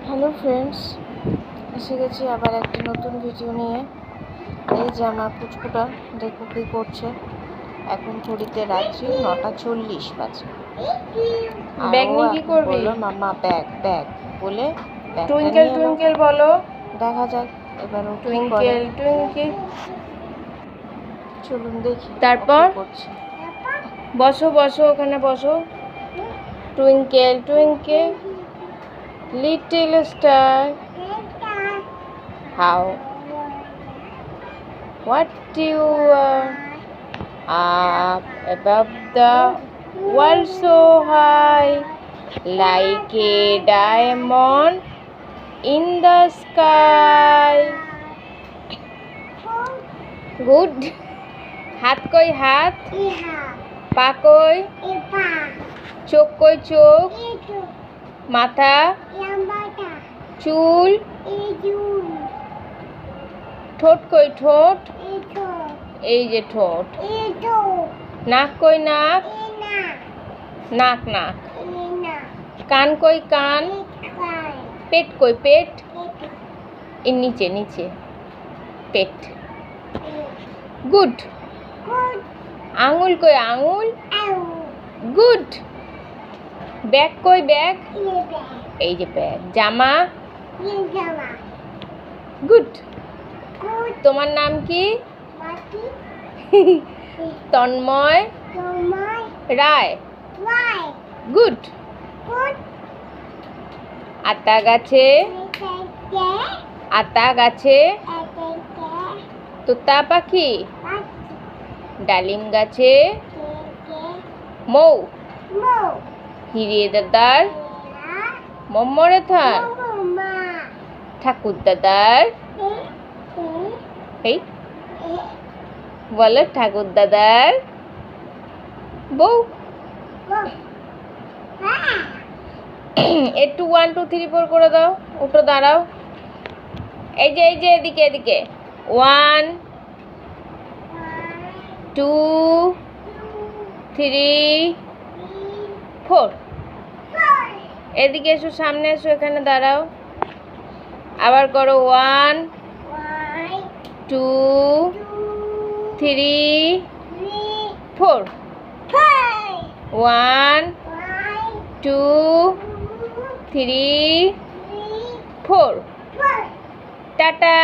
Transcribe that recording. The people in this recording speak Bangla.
হ্যালো ফ্রেন্ডস, এসে গেছি আবার একটি নতুন ভিডিও নিয়ে। এই যে আমার পুচকুটা দেখো কী করছে। এখন ঘড়িতে রাত্রি 9:40 বাজে। ব্যাগ নিয়ে কি করবি? বললো মাম্মা ব্যাগ ব্যাগ বলে টুইঙ্কেল টুইঙ্কেল বলো। দেখা যাক এবার ও কি করে। টুইঙ্কেল টুইঙ্কেল, চলুন দেখি তারপর ও কি করছে। বসো বসো, ওখানে বসো। Twinkle twinkle little star, how what you are up above the world so high, like a diamond in the sky. Good. হাত কই হাত, পা কই, চোখ কই চোখ, মাথা, চুল, ঠোঁট কই ঠোঁট, এই যে ঠোঁট, নাক কই নাক, নাক নাক, কান কই কান, পেট কই পেট, এর নিচে নিচে পেট। গুড। আঙুল কই আঙুল, গুড। ব্যাগ কই ব্যাগ, এই যে ব্যাগ। জামা, গুড। তোমার নাম কি? তন্ময় রায়, গুড। আতা গাছে, আতা গাছে তোতা পাখি, ডালিম গাছে মৌ, হিরে দাদার মম্মরে থান, ঠাকুর দাদার, এই বলো ঠাকুর দাদার বউ। একটু 1 2 3 4 করে দাও। উঠো দাঁড়াও, এই যে এদিকে এদিকে। 1 2 3 4। এদিকে এসো, সামনে এসো, এখানে দাঁড়াও। আবার করো 1 2 3 4। 1 2 3 4। টাটা।